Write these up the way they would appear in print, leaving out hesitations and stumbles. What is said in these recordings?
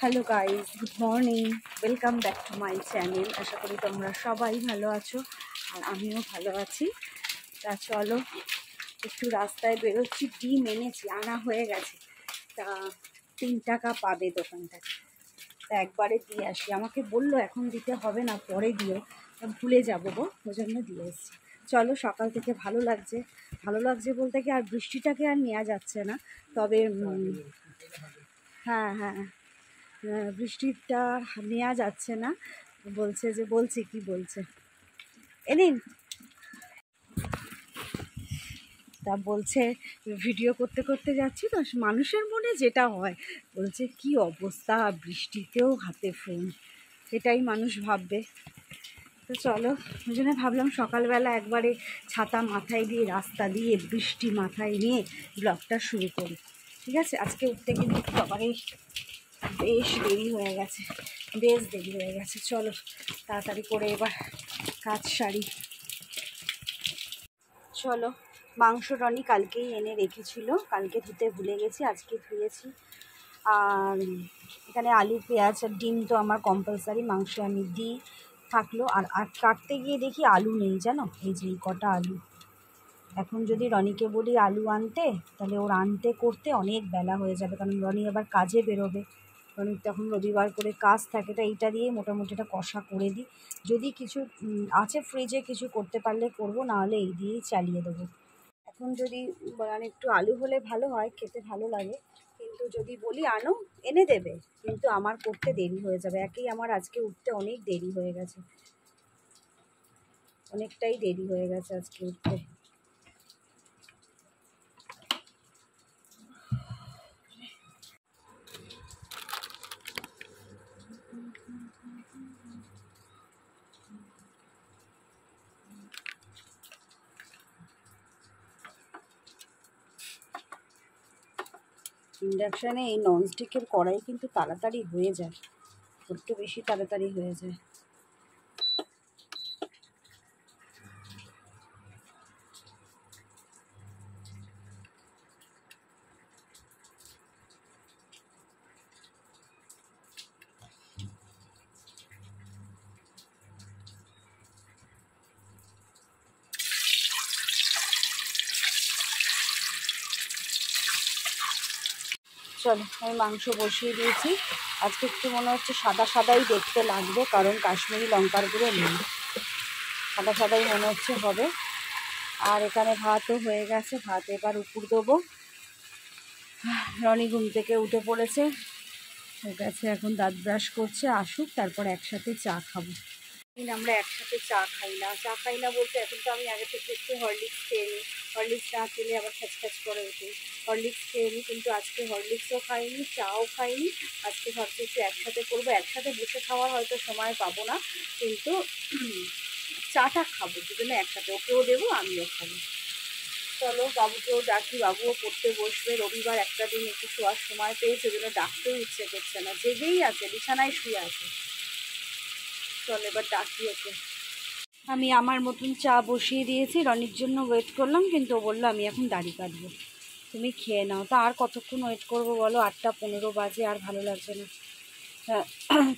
Hello guys, good morning, welcome back to my channel. আশা করি তোমরা সবাই ভালো আছো আর আমিও ভালো আছি। তা চলো একটু রাস্তায় বেরোচ্ছি। ডিম এনেছি, আনা হয়ে গেছে। তা 3 টাকা পাবে দোকানটায়, তা একবারে দিয়ে আসি। আমাকে বললো এখন দিতে হবে না, পরে দিও, ভুলে যাবো গো, ওই জন্য দিয়ে এসছি। চলো, সকাল থেকে ভালো লাগছে বলতে কি আর বৃষ্টিটাকে আর নেওয়া যাচ্ছে না, তবে হ্যাঁ হ্যাঁ বৃষ্টিটা নেওয়া যাচ্ছে না। বলছে কি বলছে এনিন, তা বলছে ভিডিও করতে করতে যাচ্ছি তো, মানুষের মনে যেটা হয়, বলছে কি অবস্থা বৃষ্টিতেও হাতে ফোন, এটাই মানুষ ভাববে। তো চলো, ওই জন্য ভাবলাম সকালবেলা একবারে ছাতা মাথায় দিয়ে, রাস্তা দিয়ে বৃষ্টি মাথায় নিয়ে ব্লগটা শুরু করি। ঠিক আছে, আজকে উঠতে কিন্তু সবারই বেশ দেরি হয়ে গেছে। চলো তাড়াতাড়ি করে এবার কাজ সারি। চলো, মাংস রনি কালকেই এনে রেখেছিল, কালকে ধুতে ভুলে গেছি, আজকে ধুয়েছি। আর এখানে আলু, পেঁয়াজ আর ডিম তো আমার কম্পালসারি, মাংসে আমি দিই থাকলো। আর কাটতে গিয়ে দেখি আলু নেই, জানো, এই যে এই কটা আলু। এখন যদি রনিকে বলি আলু আনতে, তাহলে ওর আনতে করতে অনেক বেলা হয়ে যাবে, কারণ রনি আবার কাজে বেরোবে। রনির তখন রবিবার করে কাজ থাকে, তো এইটা দিয়ে মোটামুটি একটা কষা করে দিই। যদি কিছু আছে ফ্রিজে, কিছু করতে পারলে করবো, নাহলে এই দিয়েই চালিয়ে দেবো। এখন যদি মানে একটু আলু হলে ভালো হয়, খেতে ভালো লাগে, কিন্তু যদি বলি আনো, এনে দেবে, কিন্তু আমার করতে দেরি হয়ে যাবে। একেই আমার আজকে উঠতে অনেক দেরি হয়ে গেছে, অনেকটাই দেরি হয়ে গেছে আজকে উঠতে। ইন্ডাকশানে এই ননস্টিকের কড়াই কিন্তু তাড়াতাড়ি হয়ে যায়, একটু বেশি তাড়াতাড়ি হয়ে যায়। চলো, আমি মাংস বসিয়ে দিয়েছি। আজকে একটু মনে হচ্ছে সাদা সাদাই দেখতে লাগবে, কারণ কাশ্মীরি লঙ্কার গুঁড়ো নেই, সাদা সাদাই মনে হচ্ছে হবে। আর এখানে ভাতও হয়ে গেছে, ভাত এবার উপর দেবো। রনি ঘুম থেকে উঠে পড়েছে, ঠিক আছে, এখন দাঁত ব্রাশ করছে, আসুক তারপর একসাথে চা খাবো। আমরা একসাথে চা খাই না বলতে, এখন তো আমি আগে থেকে একটু হরলিক্স খেয়ে নিই, হরলিক্স না খেলে আবার খ্যাচখ্যাচ করে উঠি, হরলিক্স খেয়ে নিই, কিন্তু আজকে হরলিক্সও খাইনি, চাও খাইনি। আজকে ভাবছি একটু একসাথে করবো, একসাথে বসে খাওয়ার হয়তো সময় পাবো না, কিন্তু চাটা খাবো, দুজনে একসাথে, ওকেও দেবো আমিও খাবো। চলো, বাবুকেও ডাকি, বাবুও পড়তে বসবে, রবিবার একটা দিন একটু শোয়ার সময় পেয়েছে, ওই জন্য ডাকতেও ইচ্ছে করছে না, জেগেই আছে, বিছানায় শুয়ে আছে। চল এবার ডাকি ওকে। আমি আমার মতন চা বসিয়ে দিয়েছি, রনির জন্য ওয়েট করলাম, কিন্তু ও বললো আমি এখন দাড়ি কাটবো, তুমি খেয়ে নাও। তা আর কতক্ষণ ওয়েট করবো বলো, 8টা 15 বাজে, আর ভালো লাগছে না।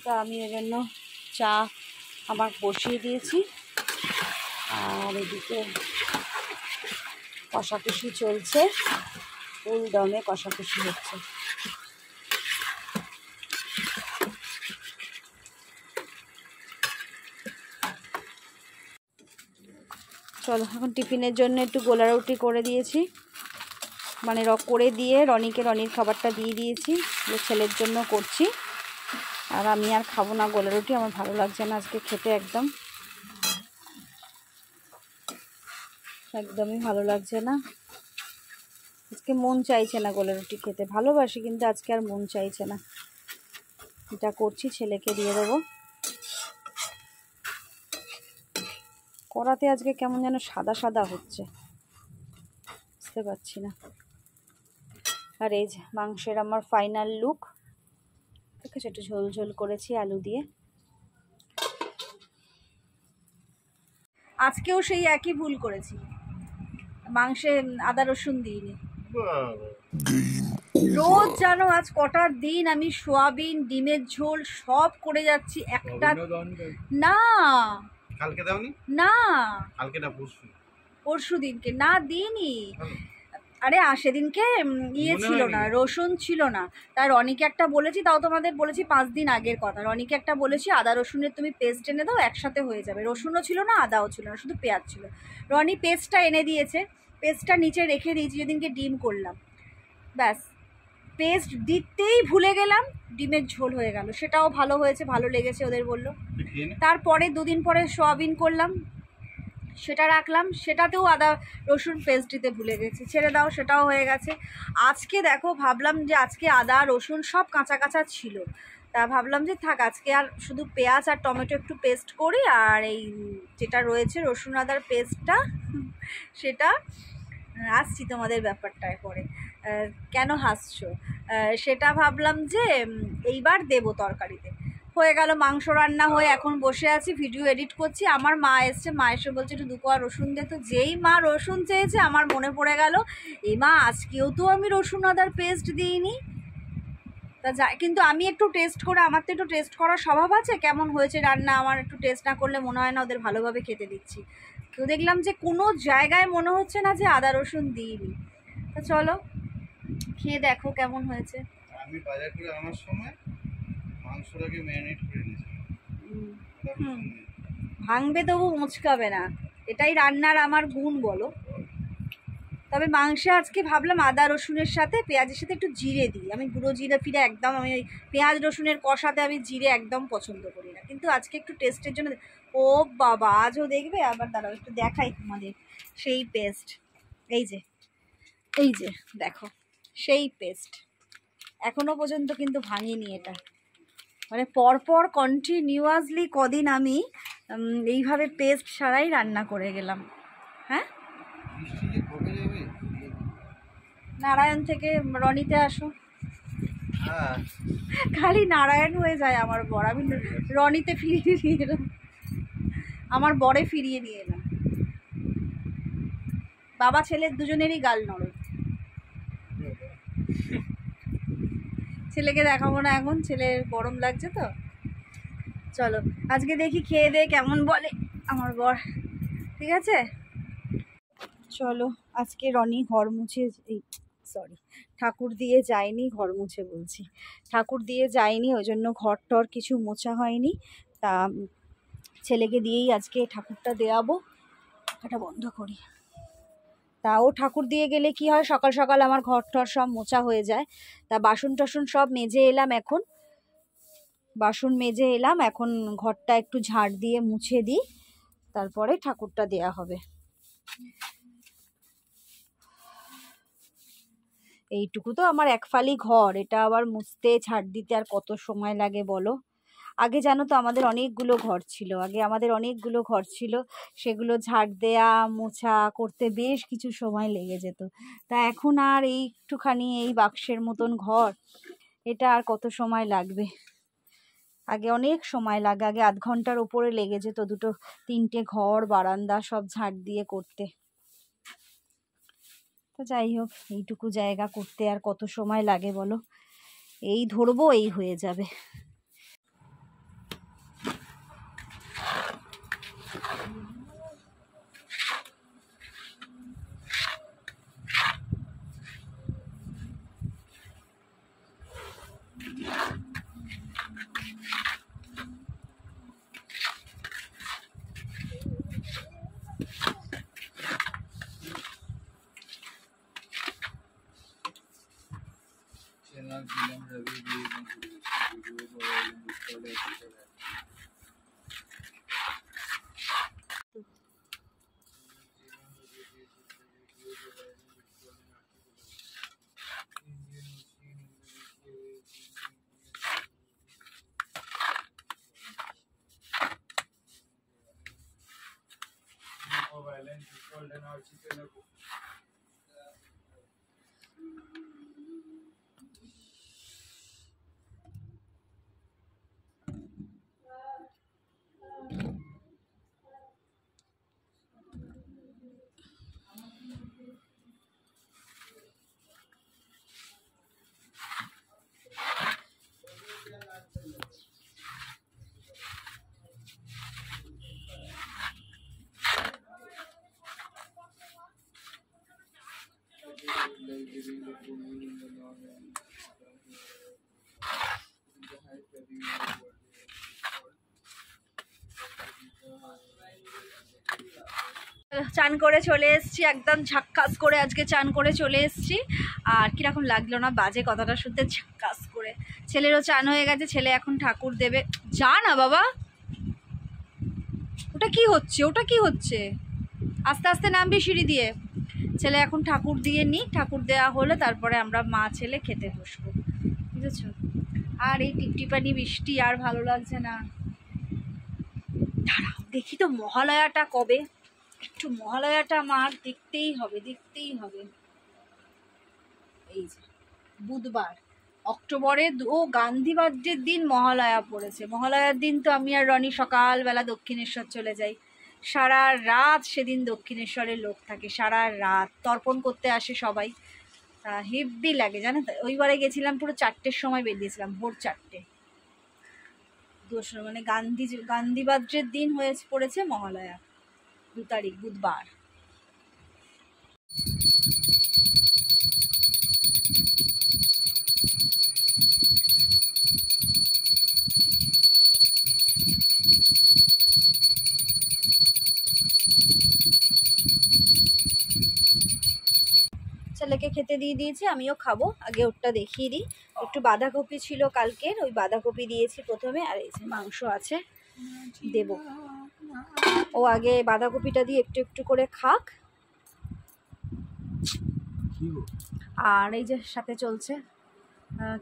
তা আমি ওই জন্য চা আমার বসিয়ে দিয়েছি। আর এদিকে কষাকষি চলছে, ফুল দমে কষাকষি হচ্ছে। চলো, এখন টিফিনের জন্য একটু গোলা রুটি করে দিয়েছি, মানে করে দিয়ে রনির খাবারটা দিয়ে দিয়েছি, ছেলের জন্য করছি। আর আমি আর খাবো না গোলা রুটি, আমার ভালো লাগছে না আজকে খেতে, একদমই ভালো লাগছে না আজকে, মন চাইছে না গোলা রুটি খেতে, ভালোবাসি কিন্তু আজকে আর মন চাইছে না। এটা করছি, ছেলেকে দিয়ে দেবো। কড়াতে আজকে কেমন যেন সাদা সাদা হচ্ছে, বুঝতে পারছি না। আর এই যে মাংসের আমার ফাইনাল লুক, ঠিক আছে, একটু ঝোল ঝোল করেছি আলু দিয়ে। আজকেও সেই একই ভুল করেছি, মাংসে আদা রসুন দিইনি। রোজ জানো আজ কটা দিন আমি সোয়াবিন ডিমের ঝোল সব করে যাচ্ছি একটা না কালকে দাওনি না কালকে না পরশু দিনকে না দিইনি আরে সেদিনকে ইয়ে ছিল না রসুন ছিল না তাই রনিকে একটা বলেছি তাও তোমাদের বলেছি 5 দিন আগের কথা রনিকে একটা বলেছি আদা রসুনের তুমি পেস্ট এনে দাও একসাথে হয়ে যাবে রসুনও ছিল না আদাও ছিল না শুধু পেঁয়াজ ছিল রনি পেস্টটা এনে দিয়েছে পেস্টটা নিচে রেখে দিয়েছি যেদিনকে ডিম করলাম ব্যাস পেস্ট দিতেই ভুলে গেলাম ডিমের ঝোল হয়ে গেল সেটাও ভালো হয়েছে ভালো লেগেছে ওদের বললো তারপরে 2 দিন পরে সোয়াবিন করলাম সেটা রাখলাম সেটাতেও আদা রসুন পেস্ট দিতে ভুলে গেছি ছেড়ে দাও সেটাও হয়ে গেছে আজকে দেখো ভাবলাম যে আজকে আদা রসুন সব কাঁচা কাঁচা ছিল তা ভাবলাম যে থাক আজকে আর শুধু পেঁয়াজ আর টমেটো একটু পেস্ট করি আর এই যেটা রয়েছে রসুন আদার পেস্টটা সেটা আসছি তোমাদের ব্যাপারটায় পরে কেন হাসছো সেটা ভাবলাম যে এইবার দেবো তরকারিতে হয়ে গেল মাংস রান্না হয়ে এখন বসে আছি ভিডিও এডিট করছি আমার মা এসছে মা এসে বলছে একটু 2 কোয়া রসুন দে তো যেই মা রসুন চেয়েছে আমার মনে পড়ে গেল এই মা আজকেও তো আমি রসুন আদার পেস্ট দিইনি তা যাই কিন্তু আমি একটু টেস্ট করে আমার তো একটু টেস্ট করার স্বভাব আছে কেমন হয়েছে রান্না আমার একটু টেস্ট না করলে মনে হয় না ওদের ভালোভাবে খেতে দিচ্ছি কেউ দেখলাম যে কোনো জায়গায় মনে হচ্ছে না যে আদা রসুন দিইনি তা চলো খেয়ে দেখো কেমন হয়েছে আমি বাজার করে আনার সময় মাংসটাকে ম্যারিনেট করে নিয়েছি ভাঙবে তবু মুচকাবে না এটাই রান্নার আমার গুণ বলো তবে মাংসে আজকে ভাবলাম আদা রসুনের সাথে পেঁয়াজের সাথে একটু জিরে দিই আমি গুঁড়ো জিরে ফিরে একদম আমি ওই পেঁয়াজ রসুনের কষাতে আমি জিরে একদম পছন্দ করি না কিন্তু আজকে একটু টেস্টের জন্য ও বাবা আজও দেখবে আবার দাঁড়াও একটু দেখাই তোমাদের সেই পেস্ট এই যে দেখো সেই পেস্ট এখনো পর্যন্ত কিন্তু ভাঙিনি এটা মানে পরপর কন্টিনিউয়াসলি কদিন আমি এইভাবে পেস্ট ছাড়াই রান্না করে গেলাম হ্যাঁ নারায়ণ থেকে রনিতে আসো খালি নারায়ণ হয়ে যায় আমার বর আমি রনিতে ফিরিয়ে নিয়ে এলাম আমার বরে ফিরিয়ে নিয়ে এলাম বাবা ছেলের দুজনেরই গাল নরম ছেলেকে দেখাবো না এখন ছেলের গরম লাগছে তো চলো আজকে দেখি খেয়ে দে কেমন বলে আমার বর ঠিক আছে চলো আজকে রনি ঘর মুছে সরি ঠাকুর দিয়ে যায়নি ঘর মুছে বলছি ঠাকুর দিয়ে যায়নি ওই জন্য ঘর টর কিছু মোছা হয়নি তা ছেলেকে দিয়েই আজকে ঠাকুরটা দেওয়াবো এটা বন্ধ করি তা ও ঠাকুর দিয়ে গেলে কি হয় সকাল সকাল আমার ঘর টর সব মোছা হয়ে যায় তা বাসন টাসন সব মেজে এলাম এখন বাসন মেজে এলাম এখন ঘরটা একটু ঝাড় দিয়ে মুছে দিই তারপরে ঠাকুরটা দেয়া হবে এইটুকু তো আমার এক ফালি ঘর এটা আবার মুছতে ঝাড় দিতে আর কত সময় লাগে বলো আগে জানো তো আমাদের অনেকগুলো ঘর ছিল সেগুলো ঝাড় দেয়া মোছা করতে বেশ কিছু সময় লেগে যেত তা এখন আর এই একটুখানি এই বাক্সের মতন ঘর এটা আর কত সময় লাগবে আগে অনেক সময় লাগে আগে আধ ঘন্টার উপরে লেগে যেত 2-3টে ঘর বারান্দা সব ঝাড় দিয়ে করতে তো যাই হোক এইটুকু জায়গা করতে আর কত সময় লাগে বলো এই ধরবো এই হয়ে যাবে চলো চান করে চলে এসেছি, একদম ঝাক্কাস করে আজকে চান করে চলে এসেছি। আর কীরকম লাগলো না বাজে কথাটা শুনতে, ঝাক্কাস করে। ছেলেরও চান হয়ে গেছে, ছেলে এখন ঠাকুর দেবে। যা না বাবা, ওটা কি হচ্ছে, ওটা কি হচ্ছে? আস্তে আস্তে নামবি সিঁড়ি দিয়ে। ছেলে এখন ঠাকুর দিয়ে নি, ঠাকুর দেওয়া হলে তারপরে আমরা মা ছেলে খেতে বসবো, বুঝেছো? আর এই টিপটিপানি বৃষ্টি আর ভালো লাগছে না। দাঁড়াও দেখি তো মহালয়াটা কবে, একটু মহালয়াটা আমার দেখতেই হবে, দেখতেই হবে। এই যে বুধবার, অক্টোবরে গান্ধী বার্থডের দিন মহালয়া পড়েছে। মহালয়ার দিন তো আমি আর রনি সকালবেলা দক্ষিণেশ্বর চলে যাই। সারা রাত সেদিন দক্ষিণেশ্বরের লোক থাকে, সারা রাত তর্পণ করতে আসে সবাই। হেভি লাগে জানো তো। ওইবারে গেছিলাম পুরো 4টের সময় বেরিয়েছিলাম, ভোর 4টে। মানে গান্ধী বার্থডের দিন পড়েছে মহালয়া, 2 তারিখ বুধবার। ছেলেকে খেতে দিয়ে দিয়েছি, আমিও খাবো। আগে ওরটা দেখিয়ে দিই। একটু বাঁধাকপি ছিল কালকের, ওই বাঁধাকপি দিয়েছি প্রথমে। আর এই যে মাংস আছে, দেব। ও আগে বাঁধাকপিটা দিয়ে একটু একটু করে খাক। আর এই যে সাথে চলছে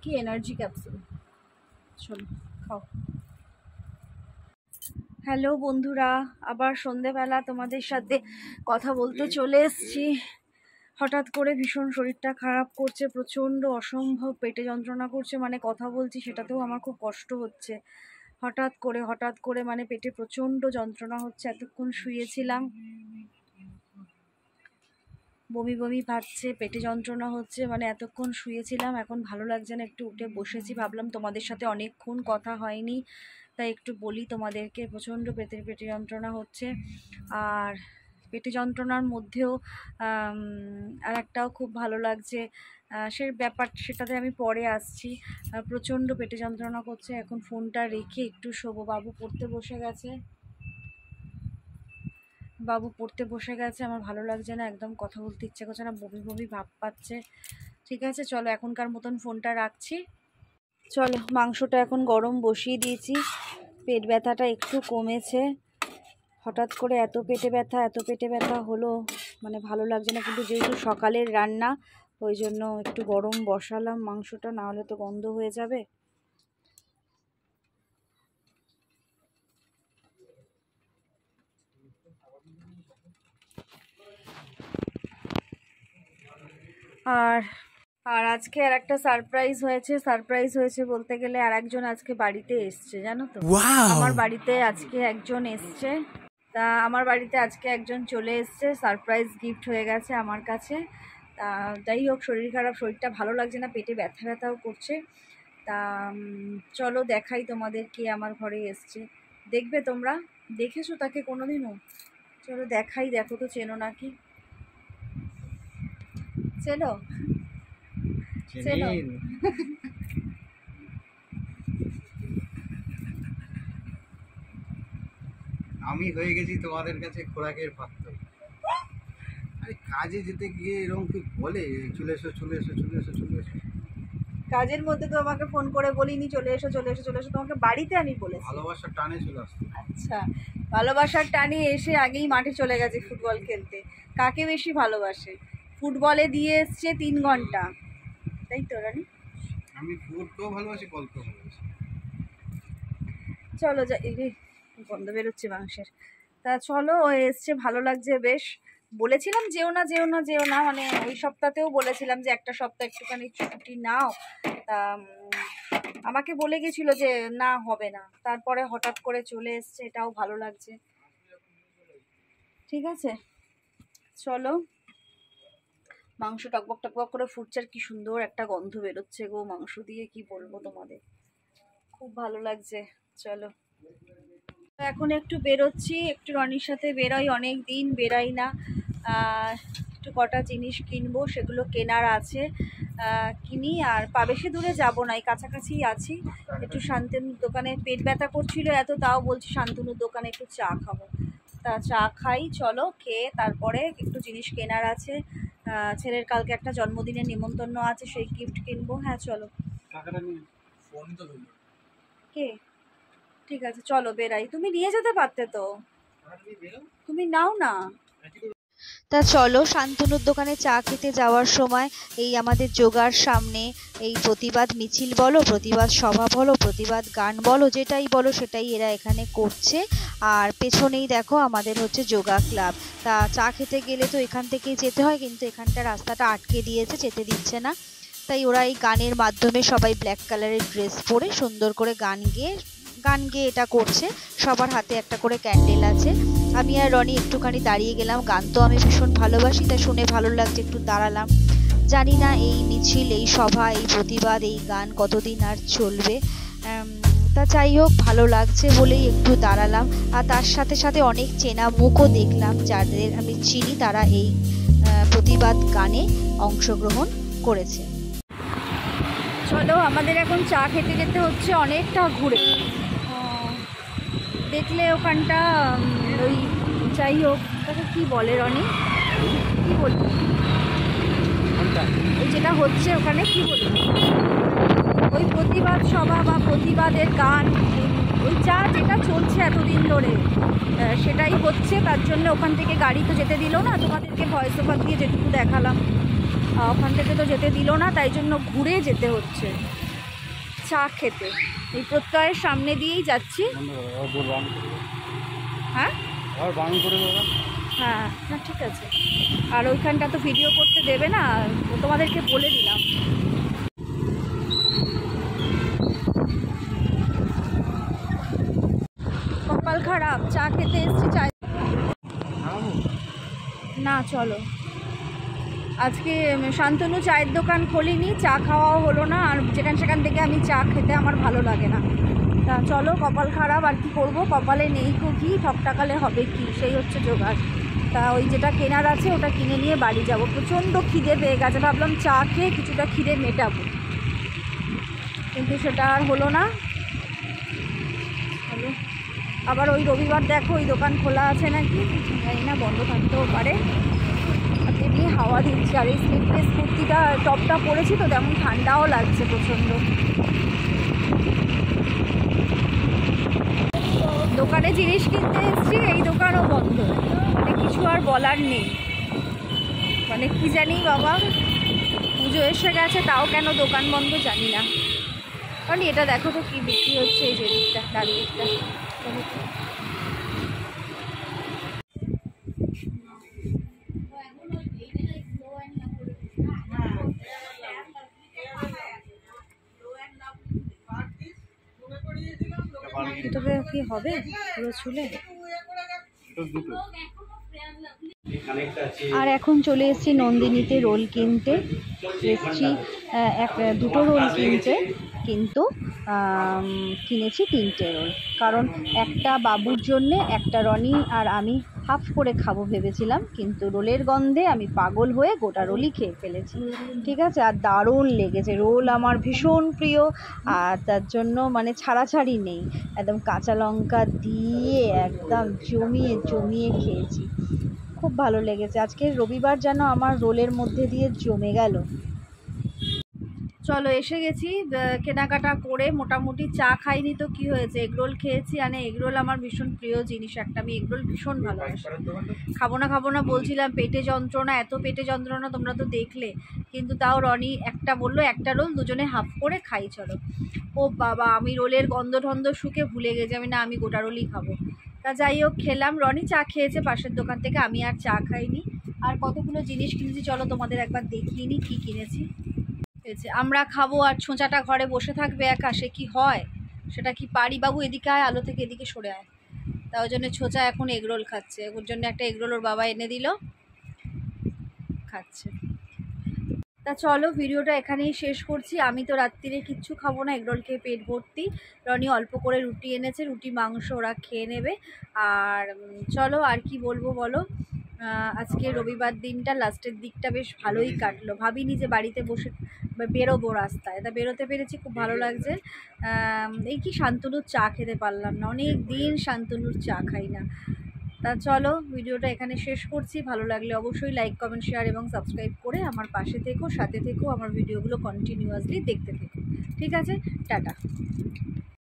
কি এনার্জি ক্যাপসুল। চলো খাও। হ্যালো বন্ধুরা, আবার সন্ধেবেলা তোমাদের সাথে কথা বলতে চলে এসেছি। হঠাৎ করে ভীষণ শরীরটা খারাপ করছে, প্রচণ্ড অসম্ভব পেটে যন্ত্রণা করছে। মানে কথা বলছি সেটাতেও আমার খুব কষ্ট হচ্ছে। হঠাৎ করে মানে পেটে প্রচণ্ড যন্ত্রণা হচ্ছে। এতক্ষণ শুয়েছিলাম, বমি বমি পাচ্ছে, পেটে যন্ত্রণা হচ্ছে। মানে এতক্ষণ শুয়েছিলাম, এখন ভালো লাগছে না, একটু উঠে বসেছি। ভাবলাম তোমাদের সাথে অনেকক্ষণ কথা হয়নি, তাই একটু বলি তোমাদেরকে। প্রচণ্ড পেটে যন্ত্রণা হচ্ছে। আর পেটে যন্ত্রণার মধ্যেও আর একটাও খুব ভালো লাগছে, সেটাতে আমি পরে আসছি। প্রচণ্ড পেটে যন্ত্রণা করছে। এখন ফোনটা রেখে একটু শোবো। বাবু পড়তে বসে গেছে, আমার ভালো লাগছে না, একদম কথা বলতে ইচ্ছে করছে না, বমি বমি ভাব পাচ্ছে। ঠিক আছে চলো, এখনকার মতন ফোনটা রাখছি। চলো, মাংসটা এখন গরম বসিয়ে দিয়েছি। পেট ব্যথাটা একটু কমেছে। হঠাৎ করে এত পেটে ব্যথা হলো, মানে ভালো লাগছে না। কিন্তু যেহেতু সকালের রান্না, ওই জন্য একটু গরম বসালাম মাংসটা, না হলে তো গন্ধ হয়ে যাবে। আর আজকে আর একটা সারপ্রাইজ হয়েছে বলতে গেলে, আর একজন আজকে বাড়িতে এসছে, জানো তো। আমার বাড়িতে আজকে একজন এসছে। তা আমার বাড়িতে আজকে একজন চলে এসছে, সারপ্রাইজ গিফট হয়ে গেছে আমার কাছে। তা যাই হোক, শরীরটা ভালো লাগছে না, পেটে ব্যথাও করছে। তা চলো দেখাই তোমাদের কে আমার ঘরে এসছে। দেখবে তোমরা, দেখেছো তাকে কোনোদিনও? চলো দেখাই, দেখো তো চেনো নাকি। চেনো? আমি হয়ে গেছি তোমাদের কাছে খোরাকের পাত্র। আরে কাজে যেতে গিয়ে এরকম কি বলে, চলে এসো। কাজের মধ্যে তো আমাকে ফোন করে বলিনি চলে এসো, তোমাকে বাড়িতে আমি বলেছি। ভালোবাসার টানে চলে আসতো। আচ্ছা, ভালোবাসার টানে এসে আগেই মাঠে চলে গেছে ফুটবল খেলতে। কাকে বেশি ভালোবাসে? ফুটবলে দিয়ে এসছে 3 ঘন্টা, তাই তো রানি? আমি ফুটকেও ভালোবাসি, গল্পও ভালোবাসি। চলো যাই, গন্ধ বেরোচ্ছে মাংসের। তা চলো, ও এসছে, ভালো লাগছে বেশ। বলেছিলাম যেও না, মানে ওই সপ্তাহতেও বলেছিলাম যে একটা সপ্তাহ একটুখানি ছুটি নাও। তা আমাকে বলে গেছিলো যে না হবে না, তারপরে হঠাৎ করে চলে এসছে, এটাও ভালো লাগছে। ঠিক আছে চলো, মাংস টকবক করে ফুটছে, আর কি সুন্দর একটা গন্ধ বেরোচ্ছে গো মাংস দিয়ে, কি বলবো তোমাদের, খুব ভালো লাগছে। চলো, এখন একটু বেরোচ্ছি, একটু রনির সাথে বেরোই, অনেক দিন বেরাই না। একটু কটা জিনিস কিনবো, সেগুলো কেনার আছে, কিনি। আর বেশি দূরে যাবো না, এই কাছাকাছিই আছি। একটু শান্তনুর দোকানে, পেট ব্যথা করছিল এত, তাও বলছি শান্তনুর দোকানে একটু চা খাবো। তা চা খাই, চলো। খেয়ে তারপরে একটু জিনিস কেনার আছে, ছেলের কালকে একটা জন্মদিনের নিমন্ত্রণ আছে, সেই গিফট কিনবো। হ্যাঁ চলো। কে? ঠিক আছে চলো বেরাই। তুমি নিয়ে যেতে পারতে তো, তুমি নাও না। তা চলো, শান্তনুর দোকানে চা খেতে যাওয়ার সময় এই আমাদের যোগার সামনে এই প্রতিবাদ মিছিল বলো, প্রতিবাদ সভা বলো, প্রতিবাদ গান বলো, যেটাই বলো সেটাই এরা এখানে করছে। আর পেছনেই দেখো আমাদের হচ্ছে যোগা ক্লাব। তা চা খেতে গেলে তো এখান থেকেই যেতে হয়, কিন্তু এখানটা রাস্তাটা আটকে দিয়েছে, যেতে দিচ্ছে না। তাই ওরা এই গানের মাধ্যমে সবাই ব্ল্যাক কালারের ড্রেস পরে সুন্দর করে গান গেয়ে এটা করছে। সবার হাতে একটা করে ক্যান্ডেল আছে। আমি আর রনি একটুখানি দাঁড়িয়ে গেলাম, গান তো আমি ভীষণ ভালোবাসি, তাই শুনে ভালো লাগছে, একটু দাঁড়ালাম। জানি না এই মিছিল, এই সভা, এই প্রতিবাদ, এই গান কতদিন আর চলবে। তা যাই হোক, ভালো লাগছে বলেই একটু দাঁড়ালাম। আর তার সাথে সাথে অনেক চেনা মুখও দেখলাম, যাদের আমি চিনি, তারা এই প্রতিবাদ গানে অংশগ্রহণ করেছে। চলো, আমাদের এখন চা খেতে যেতে হচ্ছে অনেকটা ঘুরে। দেখলে ওখানটা ওই, যাই হোক, তাকে কী বলে রনি, কী বলবো, ওই যেটা হচ্ছে ওখানে কী বলবো, ওই প্রতিবাদ সভা বা প্রতিবাদের গান, ওই যেটা চলছে এতদিন ধরে সেটাই হচ্ছে। তার জন্য ওখান থেকে গাড়ি তো যেতে দিল না, তোমাদেরকে ভয়েস ওভার দিয়ে যেটুকু দেখালাম, ওখান থেকে তো যেতে দিল না, তাই জন্য ঘুরে যেতে হচ্ছে চা খেতে। এই প্রত্যয়ের সামনে দিয়েই যাচ্ছি। হ্যাঁ হ্যাঁ, না ঠিক আছে। আর ওইখানটা তো ভিডিও করতে দেবে না, তোমাদেরকে বলে দিলাম। কপাল খারাপ, চা খেতে এসছি, চায় না। চলো, আজকে শান্তনু চায়ের দোকান খোলেনি, চা খাওয়াও হলো না, আর সেখান থেকে আমি চা খেতে আমার ভালো লাগে না। তা চলো, কপাল খারাপ, আর কি করবো, কপালে নেই কি, ঠকটাকালে হবে কি, সেই হচ্ছে জোগাড়। তা ওই যেটা কেনার আছে ওটা কিনে নিয়ে বাড়ি যাব। প্রচণ্ড খিদে পেয়ে গেছে, ভাবলাম চা খেয়ে কিছুটা খিদে মেটাবো, কিন্তু সেটা আর হলো না। হলো আবার ওই রবিবার দেখো ওই দোকান খোলা আছে নাকি, জানি না, বন্ধ থাকতেও পারে। এমনি হাওয়া দিচ্ছে, আর এই স্লিপলেস কুর্তিটা টপটা পরেছি তো, তেমন ঠান্ডাও লাগছে প্রচণ্ড। দোকানে জিনিস কিনতে এসেছি, এই দোকানও বন্ধ, মানে কিছু আর বলার নেই। মানে কি জানি বাবা, পুজো এসে গেছে তাও কেন দোকান বন্ধ জানি না। কারণ এটা দেখো তো কি বিক্রি হচ্ছে, এই যে দিকটা, ডান দিকটা। তোকে কি হবে পুরো চুলে? আর এখন চলে এসেছি নন্দিনীতে রোল কিনতে। এসেছি দুটো রোল কিনতে, কিন্তু কিনেছি 3টে রোল, কারণ একটা বাবুর জন্যে, একটা রনি আর আমি হাফ করে খাবো ভেবেছিলাম, কিন্তু রোলের গন্ধে আমি পাগল হয়ে গোটা রোলই খেয়ে ফেলেছি। ঠিক আছে, আর দারুণ লেগেছে, রোল আমার ভীষণ প্রিয়, আর তার জন্য মানে ছাড়াছাড়ি নেই, একদম কাঁচা লঙ্কা দিয়ে একদম জমিয়ে খেয়েছি, খুব ভালো লেগেছে। আজকে রবিবার যেন আমার রোলের মধ্যে দিয়ে জমে গেল। চলো, এসে গেছি, কেনাকাটা করে মোটামুটি। চা খাইনি তো কি হয়েছে, এগরোল খেয়েছি। এগরোল আমার ভীষণ প্রিয় জিনিস একটা, আমি এগরোল ভীষণ ভালোবাসি। খাবো না বলছিলাম, পেটে যন্ত্রণা, এত পেটে যন্ত্রণা তোমরা তো দেখলে, কিন্তু তাও রনি একটা বললো একটা রোল দুজনে হাফ করে খাই চলো। ও বাবা, আমি রোলের গন্ধ টন্ধ শুকে ভুলে গেছি, আমি গোটা রোলই খাবো। তা যাই হোক, খেলাম। রনি চা খেয়েছে পাশের দোকান থেকে, আমি আর চা খাইনি। আর কতগুলো জিনিস কিনেছি, চলো তোমাদের একবার দেখিয়ে নিই কী কিনেছি। আমরা খাবো আর ছোঁচাটা ঘরে বসে থাকবে একা, সে কি হয়? সেটা কি পারি? বাবু এদিকে আয়, আলো থেকে এদিকে সরে আয়। তা ওই জন্য ছোঁচা এখন এগরোল খাচ্ছে, ওর জন্য একটা এগরোল ওর বাবা এনে দিল, খাচ্ছে। তা চলো, ভিডিওটা এখানেই শেষ করছি। আমি তো রাত্রিরে কিচ্ছু খাবো না, এগরোল খেয়ে পেট ভর্তি। রনি অল্প করে রুটি এনেছে, রুটি মাংস ওরা খেয়ে নেবে। আর চলো, আর কি বলবো বলো, আজকে রবিবার দিনটা লাস্টের দিকটা বেশ ভালোই কাটলো। ভাবিনি যে বাড়িতে বসে বেরোবো রাস্তায়, তা বেরোতে পেরেছি, খুব ভালো লাগছে। এই কি শান্তনুর চা খেতে পারলাম না, অনেক দিন শান্তনুর চা খাই না। তা চলো ভিডিওটা এখানে শেষ করছি। ভালো লাগলে অবশ্যই লাইক কমেন্ট শেয়ার এবং সাবস্ক্রাইব করে আমার পাশে থেকো, সাথে থেকো, আমার ভিডিওগুলো কন্টিনিউয়াসলি দেখতে থেকো। ঠিক আছে, টাটা।